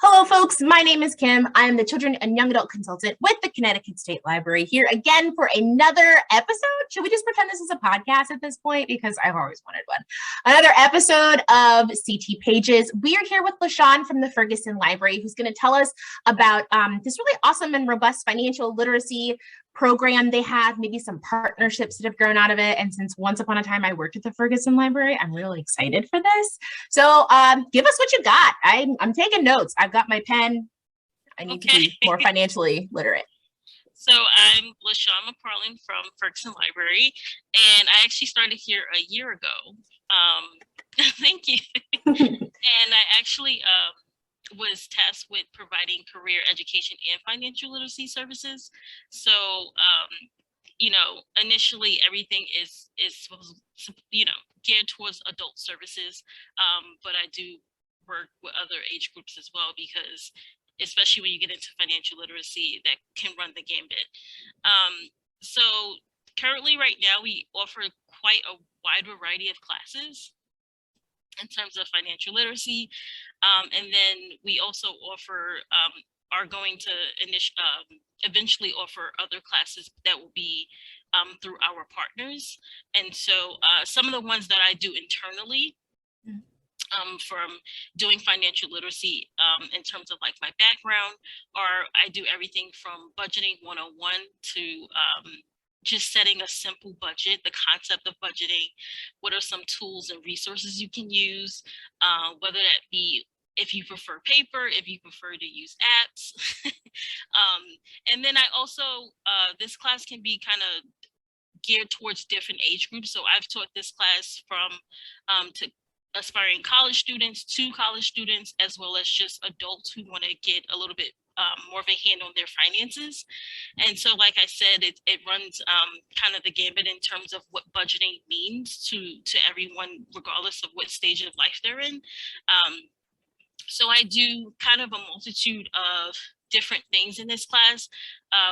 Hello, folks. My name is Kim. I am the Children and Young Adult Consultant with the Connecticut State Library, here again for another episode. Should we just pretend this is a podcast at this point? Because I've always wanted one. Another episode of CT Pages. We are here with Leshawn from the Ferguson Library, who's going to tell us about this really awesome and robust financial literacy program they have, maybe some partnerships that have grown out of it. And since once upon a time I worked at the Ferguson Library, I'm really excited for this. So give us what you got. I'm taking notes. I've got my pen. I need to be more financially literate. So I'm Leshawn McFarlan from Ferguson Library, and I actually started here a year ago. Thank you. And I actually was tasked with providing career education and financial literacy services. So, initially everything is geared towards adult services, but I do work with other age groups as well, because especially when you get into financial literacy, that can run the gambit. So currently right now we offer quite a wide variety of classes in terms of financial literacy. And then we also are going to eventually offer other classes that will be through our partners. And so some of the ones that I do internally, from doing financial literacy in terms of like my background, or I do everything from budgeting 101 to just setting a simple budget, the concept of budgeting, what are some tools and resources you can use, whether that be if you prefer paper, if you prefer to use apps. And then I also, this class can be kind of geared towards different age groups. So I've taught this class from to aspiring college students, to college students, as well as just adults who want to get a little bit more of a hand on their finances. And so, like I said, it runs kind of the gambit in terms of what budgeting means to everyone, regardless of what stage of life they're in. So I do kind of a multitude of different things in this class.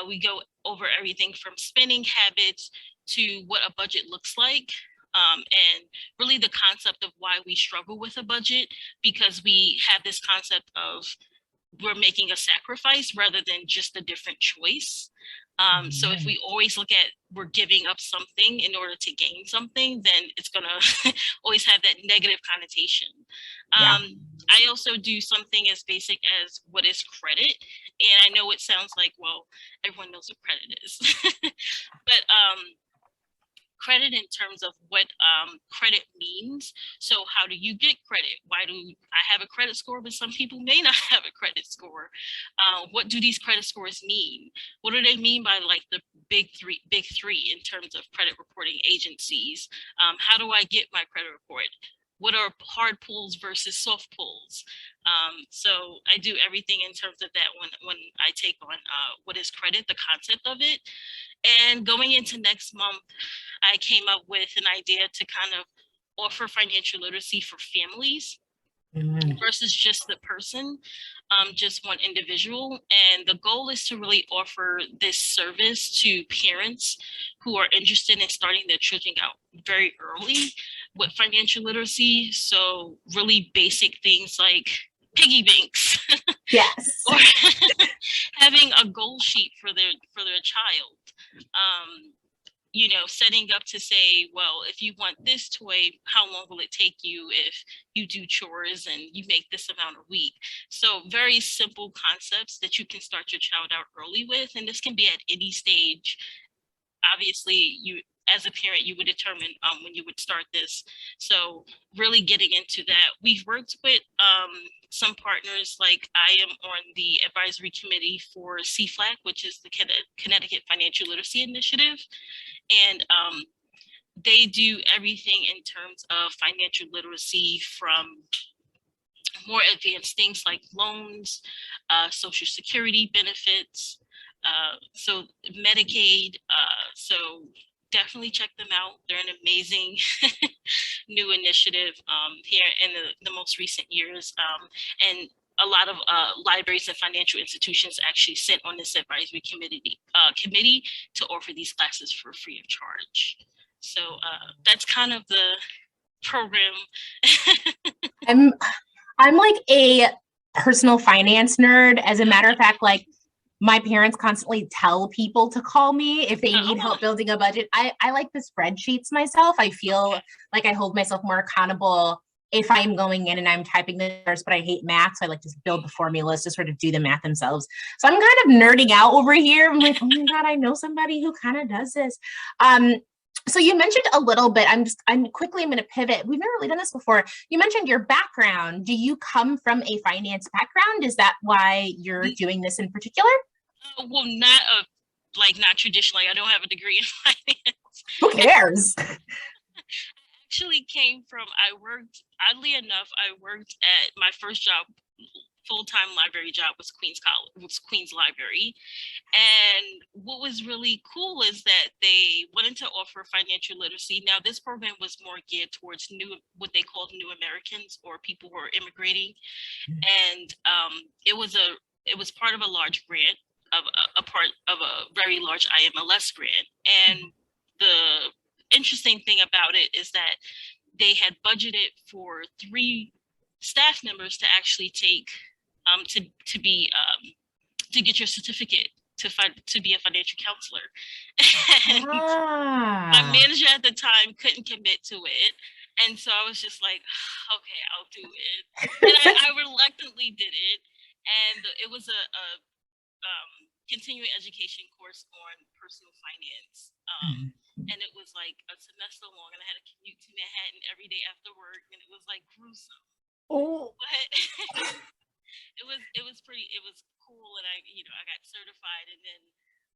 We go over everything from spending habits to what a budget looks like. And really the concept of why we struggle with a budget, because we have this concept of we're making a sacrifice rather than just a different choice. So if we always look at we're giving up something in order to gain something, then it's going to always have that negative connotation. I also do something as basic as what is credit. And I know it sounds like, well, everyone knows what credit is. But credit in terms of what credit means. So how do you get credit? Why do I have a credit score, but some people may not have a credit score? What do these credit scores mean? What do they mean by like the big three in terms of credit reporting agencies? How do I get my credit report? What are hard pulls versus soft pulls? So I do everything in terms of that when I take on what is credit, the concept of it. And going into next month, I came up with an idea to kind of offer financial literacy for families versus just the person, just one individual. And the goal is to really offer this service to parents who are interested in starting their children out very early with financial literacy. So really basic things like piggy banks. Yes. Or having a goal sheet for their child. Setting up to say, well, if you want this toy, how long will it take you if you do chores and you make this amount a week? So very simple concepts that you can start your child out early with. And this can be at any stage. Obviously, you as a parent, you would determine when you would start this. So really getting into that. We've worked with some partners, like I am on the advisory committee for CFLAC, which is the Connecticut Financial Literacy Initiative. And they do everything in terms of financial literacy, from more advanced things like loans, Social Security benefits, so Medicaid. So definitely check them out. They're an amazing new initiative here in the most recent years. And a lot of libraries and financial institutions actually sit on this advisory committee to offer these classes for free of charge. So that's kind of the program. I'm like a personal finance nerd. As a matter of fact, like my parents constantly tell people to call me if they need help building a budget. I like the spreadsheets myself. I feel like I hold myself more accountable if I'm going in and I'm typing the numbers, but I hate math. So I like to build the formulas to sort of do the math themselves. So I'm kind of nerding out over here. I'm like, oh my God, I know somebody who kind of does this. So you mentioned a little bit, I'm going to pivot. We've never really done this before. You mentioned your background. Do you come from a finance background? Is that why you're doing this in particular? Well, not traditionally. I don't have a degree in finance. Who cares? Actually came from, oddly enough, I worked at my first job, full-time library job was Queens Library. And what was really cool is that they wanted to offer financial literacy. Now, this program was more geared towards what they called new Americans, or people who are immigrating. And it was part of a large grant, a part of a very large IMLS grant. And the interesting thing about it is that they had budgeted for 3 staff members to actually take to get your certificate to be a financial counselor. And my manager at the time couldn't commit to it. And so I was just like, okay, I'll do it. And I reluctantly did it. And it was a continuing education course on personal finance. And it was like a semester long, and I had to commute to Manhattan every day after work, and it was like gruesome. But it was cool, and I got certified, and then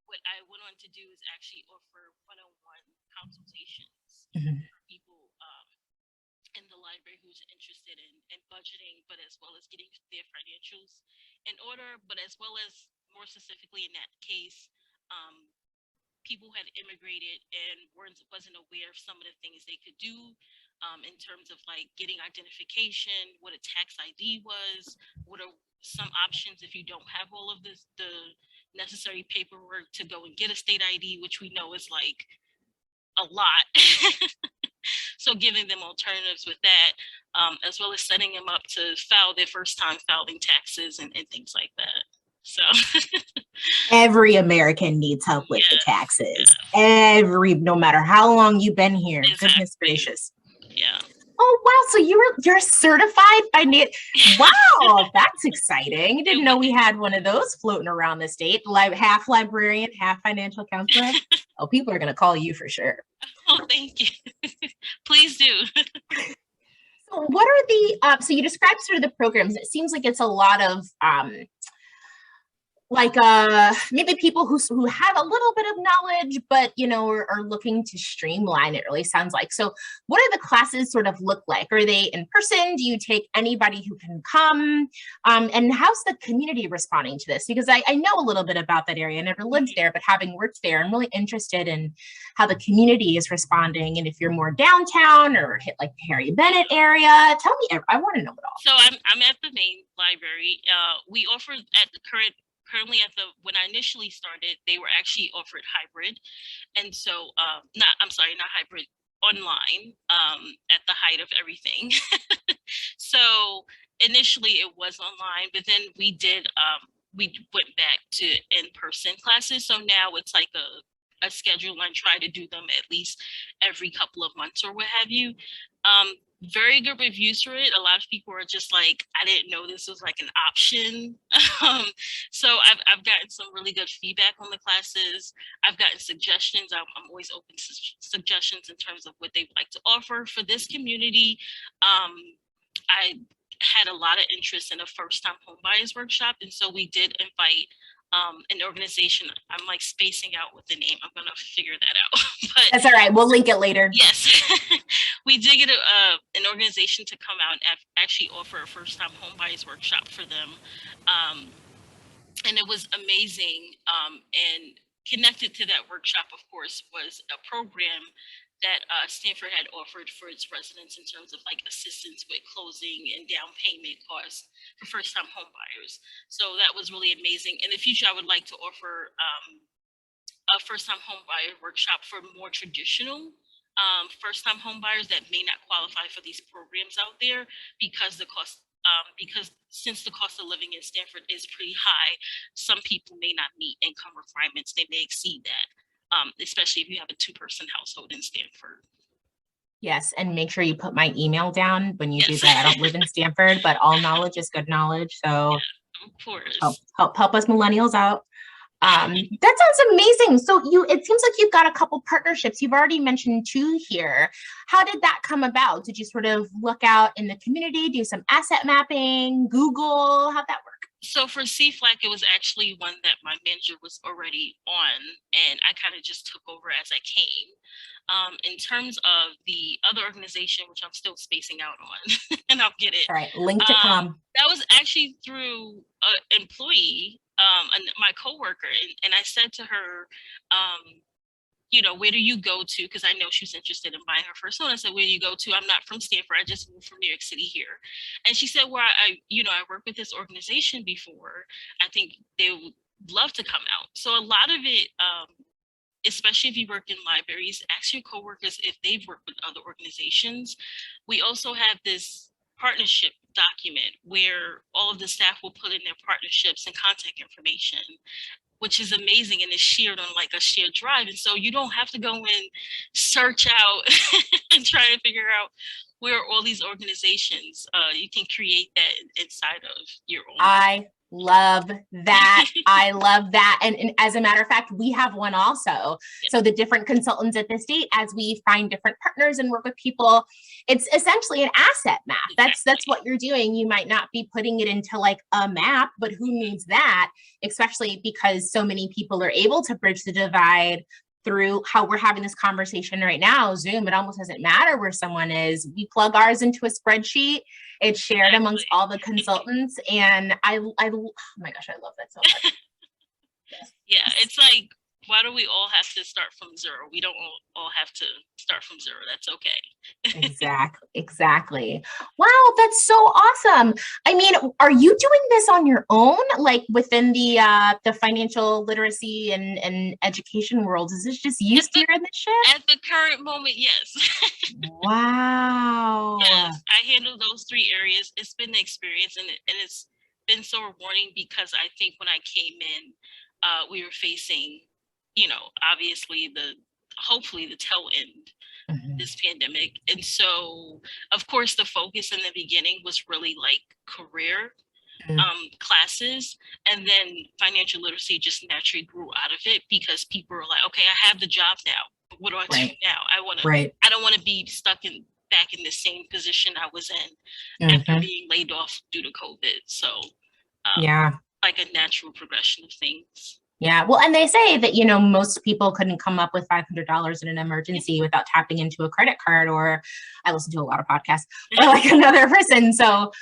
what I went on to do is actually offer one-on-one consultations for people in the library who's interested in budgeting, but as well as getting their financials in order, but as well as more specifically in that case, people had immigrated and wasn't aware of some of the things they could do in terms of like getting identification, what a tax ID was, what are some options if you don't have all of the necessary paperwork to go and get a state ID, which we know is like a lot. So giving them alternatives with that, as well as setting them up to file their first time filing taxes and things like that. So every American needs help with the taxes. No matter how long you've been here. Exactly. Goodness gracious. Yeah. Oh wow! So you're certified by Wow, that's exciting. Didn't know we had one of those floating around the state. Half librarian, half financial counselor. Oh, people are gonna call you for sure. Oh, thank you. Please do. So what are the so you described sort of the programs. It seems like it's a lot of maybe people who have a little bit of knowledge, but are looking to streamline it, really sounds like. So what do the classes sort of look like? Are they in person? Do you take anybody who can come? And how's the community responding to this? Because I know a little bit about that area. I never lived there, but having worked there, I'm really interested in how the community is responding. And if you're more downtown or hit like the Harry Bennett area, tell me, I want to know it all. So I'm at the main library. We offer currently when I initially started, they were actually offered hybrid. And so, not hybrid, online, at the height of everything. So initially it was online, but then we went back to in-person classes. So now it's like a schedule, and try to do them at least every couple of months or what have you. Very good reviews for it. A lot of people are just like, I didn't know this was like an option. So I've gotten some really good feedback on the classes. I've gotten suggestions. I'm always open to suggestions in terms of what they'd like to offer for this community. I had a lot of interest in a first-time homebuyers workshop, and so we did invite an organization. I'm like spacing out with the name. I'm gonna figure that out. But that's all right. We'll link it later. Yes, we did get an organization to come out and actually offer a first-time homebuyers workshop for them, and it was amazing. And connected to that workshop, of course, was a program that Stamford had offered for its residents in terms of like assistance with closing and down payment costs for first-time home buyers. So that was really amazing. In the future, I would like to offer a first-time home buyer workshop for more traditional first-time home buyers that may not qualify for these programs out there because the cost because since the cost of living in Stamford is pretty high, some people may not meet income requirements. They may exceed that, especially if you have a 2-person household in Stamford. Yes, and make sure you put my email down when you do Yes. that. I don't live in Stamford, but all knowledge is good knowledge. So Of course. help us millennials out. That sounds amazing. So it seems like you've got a couple partnerships. You've already mentioned 2 here. How did that come about? Did you sort of look out in the community, do some asset mapping, Google? How'd that work? So for CFLAC, it was actually one that my manager was already on, and I kind of just took over as I came. In terms of the other organization, which I'm still spacing out on, and I'll get it. All right, link to come. That was actually through an employee, my coworker, and I said to her, where do you go to? Because I know she was interested in buying her first home. I said, where do you go to? I'm not from Stanford. I just moved from New York City here. And she said, well, I worked with this organization before. I think they would love to come out. So a lot of it, especially if you work in libraries, ask your coworkers if they've worked with other organizations. We also have this partnership document where all of the staff will put in their partnerships and contact information, which is amazing, and is shared on like a shared drive. And so you don't have to go and search out and try to figure out where all these organizations. You can create that inside of your own. I love that. I love that. And as a matter of fact, we have one also. Yeah. So the different consultants at the state, as we find different partners and work with people, it's essentially an asset map. Exactly. That's what you're doing. You might not be putting it into like a map, but who needs that? Especially because so many people are able to bridge the divide through how we're having this conversation right now, Zoom. It almost doesn't matter where someone is. We plug ours into a spreadsheet. It's shared amongst all the consultants. And oh my gosh, I love that so much. Yes. Yeah, it's like, why do we all have to start from zero? We don't all have to start from zero. That's okay. Exactly. Wow, that's so awesome. I mean, are you doing this on your own, like within the financial literacy and education world? Is this just you steering the ship? At the current moment, yes. Wow. Yes, I handle those 3 areas. It's been an experience, and it's been so rewarding, because I think when I came in, we were facing, obviously hopefully the tail end of this pandemic. And so, of course, the focus in the beginning was really like career classes, and then financial literacy just naturally grew out of it, because people were like, okay, I have the job now, but what do I do now? I don't want to be stuck back in the same position I was in after being laid off due to COVID. So like a natural progression of things. Yeah. Well, and they say that, most people couldn't come up with $500 in an emergency without tapping into a credit card, or I listen to a lot of podcasts, or like another person. So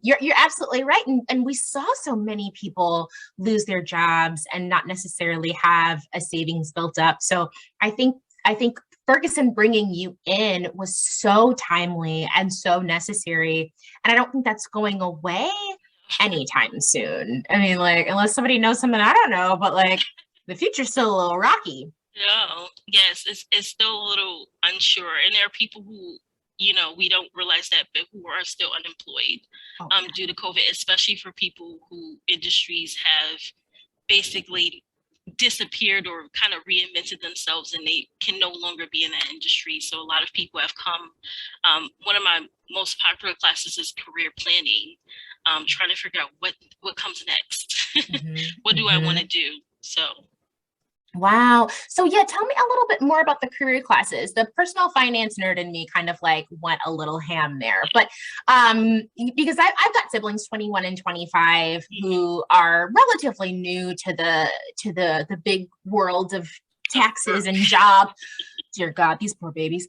you're absolutely right. And we saw so many people lose their jobs and not necessarily have a savings built up. So I think Ferguson bringing you in was so timely and so necessary. And I don't think that's going away anytime soon. I mean, like, unless somebody knows something I don't know, but like the future's still a little rocky. No, yes, it's still a little unsure. And there are people who, we don't realize that, but who are still unemployed due to COVID, especially for people who industries have basically disappeared or kind of reinvented themselves, and they can no longer be in that industry. So a lot of people have come. One of my most popular classes is career planning. Trying to figure out what comes next. What do I want to do? So. Wow. So yeah, tell me a little bit more about the career classes. The personal finance nerd in me kind of like went a little ham there, but because I've got siblings 21 and 25 who are relatively new to the big world of taxes and job. Dear God, these poor babies.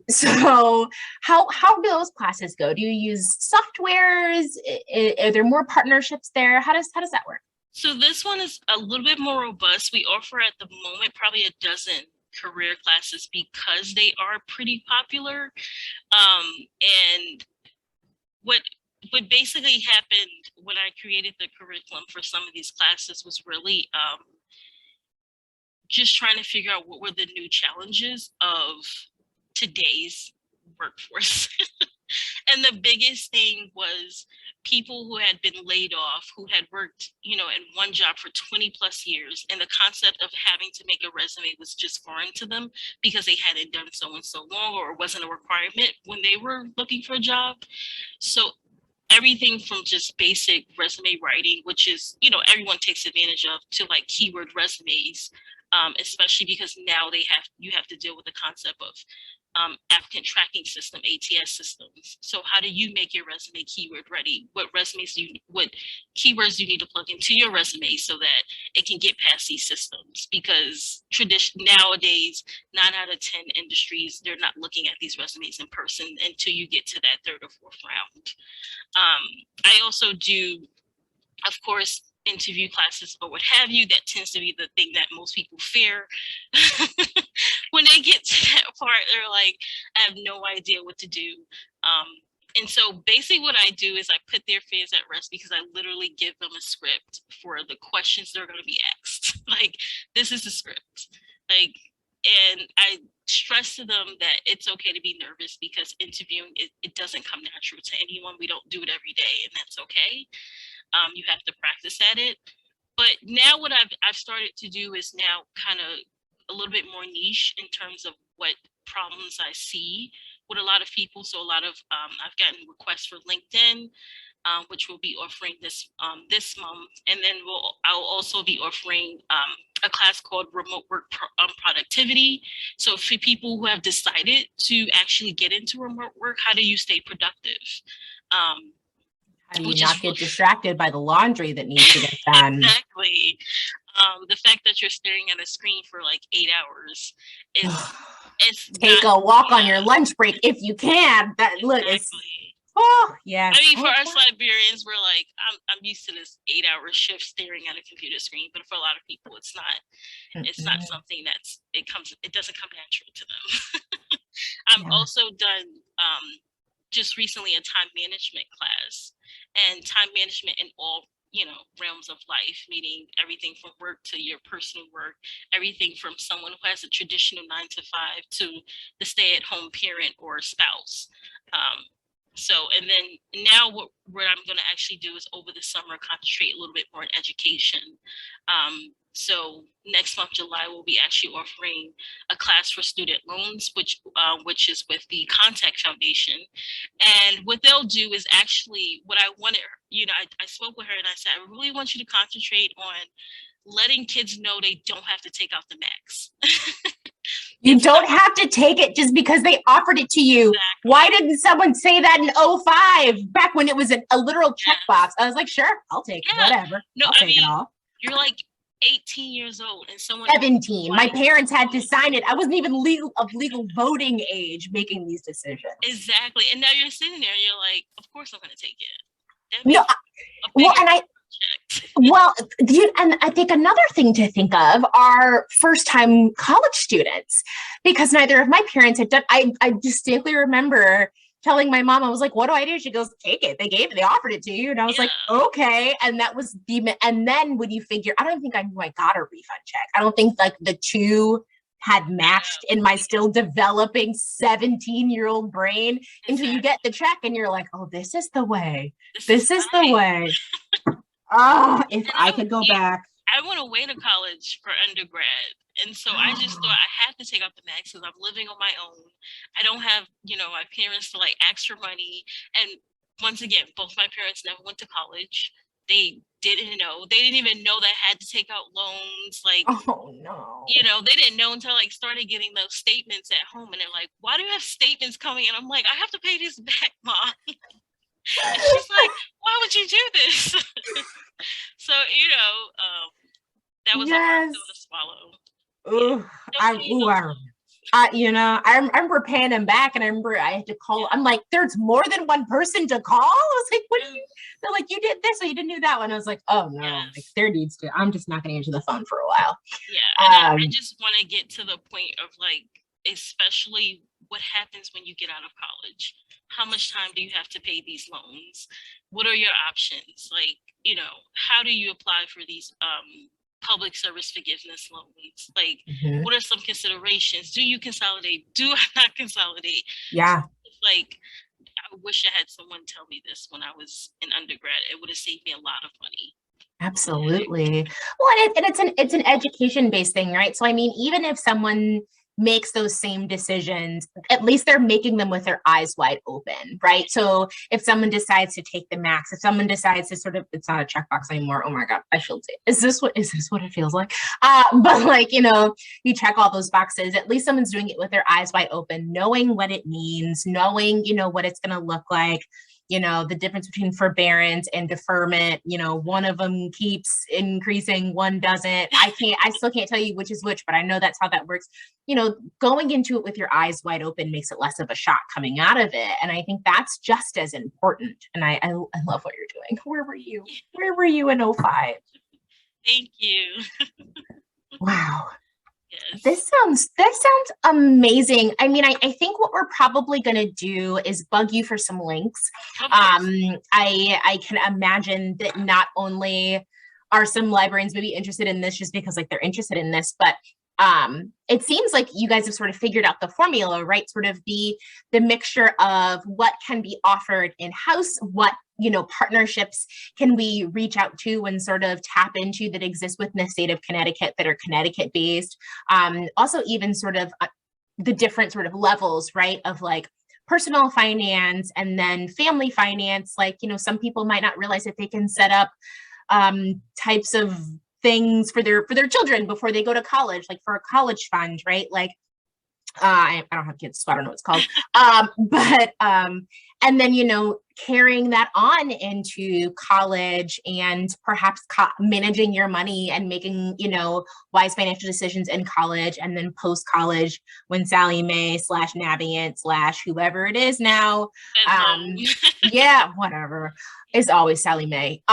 So how do those classes go? Do you use softwares? Are there more partnerships there? How does that work? So this one is a little bit more robust. We offer at the moment probably a dozen career classes because they are pretty popular. And what basically happened when I created the curriculum for some of these classes was really just trying to figure out what were the new challenges of today's workforce. And the biggest thing was people who had been laid off, who had worked, in one job for 20 plus years. And the concept of having to make a resume was just foreign to them because they hadn't done so in so long, or it wasn't a requirement when they were looking for a job. So everything from just basic resume writing, which is, everyone takes advantage of, to like keyword resumes, especially because now you have to deal with the concept of applicant tracking system, ATS systems. So how do you make your resume keyword ready? What keywords do you need to plug into your resume so that it can get past these systems? Because nowadays, 9 out of 10 industries, they're not looking at these resumes in person until you get to that third or fourth round. I also do, of course, interview classes or what have you. That tends to be the thing that most people fear. When they get to that part, they're like, I have no idea what to do. And so basically what I do is I put their fears at rest, because I literally give them a script for the questions they're going to be asked. Like, this is the script. Like, and I stress to them that it's okay to be nervous, because interviewing, it doesn't come natural to anyone. We don't do it every day, and that's okay. You have to practice at it. But now what I've started to do is now kind of a little bit more niche in terms of what problems I see with a lot of people. So a lot of I've gotten requests for LinkedIn, which we'll be offering this month, and then I'll also be offering a class called Remote Work Productivity. So for people who have decided to actually get into remote work, how do you stay productive? How do you not get distracted by the laundry that needs to get done? Exactly. The fact that you're staring at a screen for like 8 hours is take a walk on your lunch break if you can. Exactly. Yeah. I mean, for us librarians, we're like, I'm used to this 8-hour shift staring at a computer screen, but for a lot of people, it's not. It's not something it doesn't come natural to them. I've also done just recently a time management class, and time management in all realms of life, meaning everything from work to your personal work, everything from someone who has a traditional 9 to 5 to the stay-at-home parent or spouse. So, and then now what I'm going to actually do is over the summer concentrate a little bit more on education. So next month, July, we'll be actually offering a class for student loans, which is with the Contact Foundation. And what they'll do is actually what I wanted, I spoke with her and I said, I really want you to concentrate on letting kids know they don't have to take out the max. You don't have to take it just because they offered it to you. Exactly. Why didn't someone say that in 2005, back when it was a literal checkbox? I was like, sure, I'll take it, whatever. No, I'll take it all. You're like 18 years old and someone 17. My parents had to sign it. I wasn't even of legal voting age making these decisions. Exactly. And now you're sitting there and you're like, of course I'm going to take it. No, and I think another thing to think of are first-time college students, because neither of my parents had done. I distinctly remember telling my mom, I was like, what do I do? She goes, take it. They offered it to you. And I was like, okay. And that was and then when you figure, I don't think I knew I got a refund check. I don't think like the two had matched in my still developing 17-year-old brain until you get the check and you're like, oh, this is the way. This is the way. Oh, if I could go back. I went away to college for undergrad. And so I just thought I had to take out the max because I'm living on my own. I don't have, my parents to like ask for money. And once again, both my parents never went to college. They didn't know. They didn't even know that I had to take out loans. Like, oh no. They didn't know until I started getting those statements at home. And they're like, why do you have statements coming? And I'm like, I have to pay this back, Mom. And she's like, why would you do this? So, that was a hard pill to swallow. Ooh, I remember paying him back, and I remember I had to call. I'm like, there's more than one person to call. I was like, what do you? They're like, you did this or you didn't do that one. I was like, oh no, like there needs to. I'm just not going to answer the phone for a while. Yeah, and I just want to get to the point of like, especially what happens when you get out of college. How much time do you have to pay these loans? What are your options? Like, how do you apply for these public service forgiveness loans? Like, what are some considerations? Do you consolidate? Do I not consolidate? Yeah. Like, wish I had someone tell me this when I was in undergrad. It would have saved me a lot of money. Absolutely. Well, and it's an education-based thing, right? So I mean, even if someone makes those same decisions, at least they're making them with their eyes wide open, right? So if someone decides to take the max, if someone decides to sort of, it's not a checkbox anymore. Oh my God, I feel, is this what it feels like? But like, you know, you check all those boxes, at least someone's doing it with their eyes wide open, knowing what it means, knowing, you know, what it's going to look like. You know, the difference between forbearance and deferment, you know, one of them keeps increasing, one doesn't. I still can't tell you which is which, but I know that's how that works. You know, going into it with your eyes wide open makes it less of a shock coming out of it. And I think that's just as important. And I love what you're doing. Where were you? Where were you in 05? Thank you. Wow. Yes. This sounds amazing. I mean, I think what we're probably going to do is bug you for some links. I can imagine that not only are some librarians maybe interested in this just because like they're interested in this, but it seems like you guys have sort of figured out the formula, right? Sort of the mixture of what can be offered in-house, what, you know, partnerships can we reach out to and sort of tap into that exist within the state of Connecticut that are Connecticut based. Also even sort of the different sort of levels, right? Of like personal finance and then family finance. Like, you know, some people might not realize that they can set up types of things for their children before they go to college, like for a college fund, right? Like, I don't have kids, so I don't know what it's called. And then, you know, carrying that on into college and perhaps managing your money and making, you know, wise financial decisions in college and then post-college when Sally Mae / Navient / whoever it is now, yeah, whatever, is always Sally Mae,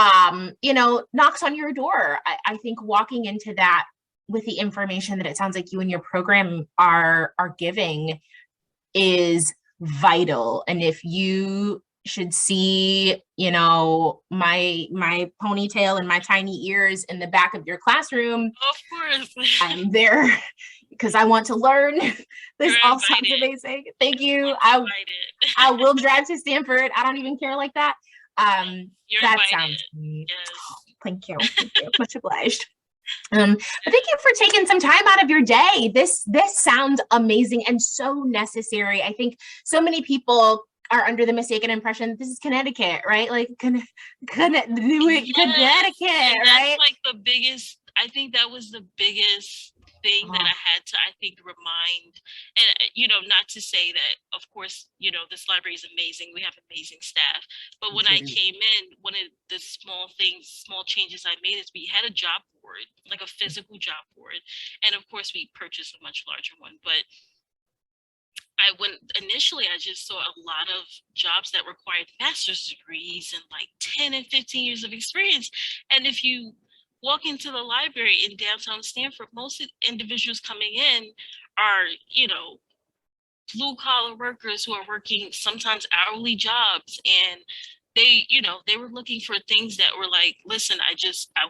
you know, knocks on your door. I think walking into that with the information that it sounds like you and your program are giving is vital. And if you should see, you know, my ponytail and my tiny ears in the back of your classroom, of course, I'm there because I want to learn. This all sounds amazing. Thank you. I will drive to Stamford. I don't even care like that. That invited. Sounds great. Yes. Thank you. Much obliged. But thank you for taking some time out of your day. This sounds amazing and so necessary. I think so many people are under the mistaken impression this is Connecticut, right? Like Connecticut, and right? That's like the biggest. I think that was the biggest thing that I had to, I think, remind. And you know, not to say that, of course, you know, this library is amazing. We have amazing staff. But when I came in, one of the small changes I made is we had a job board, like a physical job board, and of course, we purchased a much larger one. But initially, I just saw a lot of jobs that required master's degrees and like 10 and 15 years of experience. And if you walk into the library in downtown Stamford, most individuals coming in are, you know, blue collar workers who are working sometimes hourly jobs. And they, you know, they were looking for things that were like, listen, I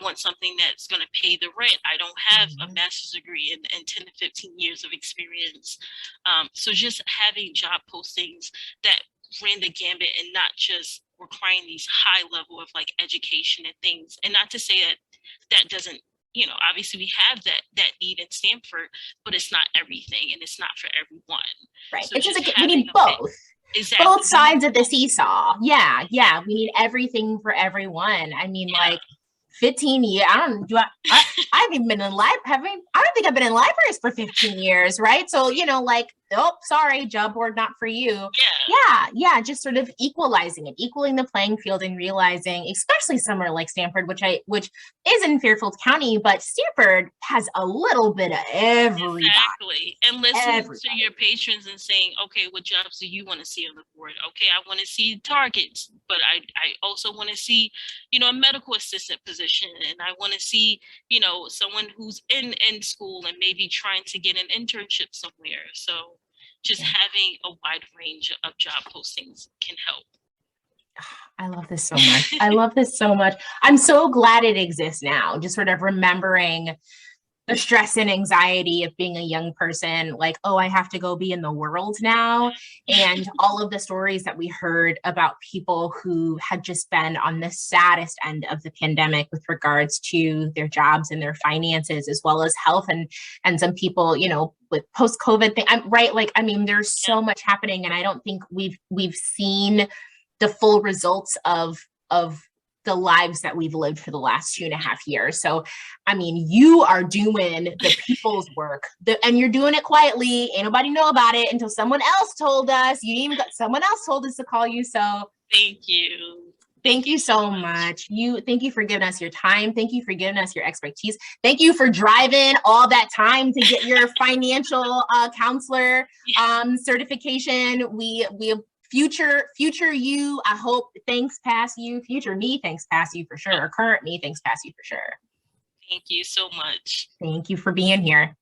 want something that's going to pay the rent. I don't have a master's degree and 10 to 15 years of experience. So just having job postings that ran the gambit and not just requiring these high level of like education and things. And not to say that doesn't, you know, obviously we have that need in Stamford, but it's not everything and it's not for everyone. Right. So it's just like we need both. Exactly. Both sides of the seesaw. Yeah. We need everything for everyone. I mean, like 15 years. I don't haven't been in I don't think I've been in libraries for 15 years, right? So, you know, like, oh, sorry, job board not for you. Yeah. Just sort of equaling the playing field and realizing, especially somewhere like Stamford, which is in Fairfield County, but Stamford has a little bit of everybody. Exactly. And listening to your patrons and saying, okay, what jobs do you want to see on the board? Okay, I want to see targets, but I also want to see, you know, a medical assistant position, and I want to see, you know, someone who's in school and maybe trying to get an internship somewhere. So just having a wide range of job postings can help. I love this so much. I'm so glad it exists now. Just sort of remembering the stress and anxiety of being a young person, like, oh, I have to go be in the world now. And all of the stories that we heard about people who had just been on the saddest end of the pandemic with regards to their jobs and their finances, as well as health, and some people, you know, with post-COVID thing, I'm right. Like, I mean, there's so much happening, and I don't think we've seen the full results of the lives that we've lived for the last 2.5 years. So, I mean, you are doing the people's work, and you're doing it quietly. Ain't nobody know about it until someone else told us. Someone else told us to call you. So thank you. Thank you so much. Thank you for giving us your time. Thank you for giving us your expertise. Thank you for driving all that time to get your financial counselor certification. We future you, I hope thanks past you. Future me thanks past you for sure. Current me thanks past you for sure. Thank you so much. Thank you for being here.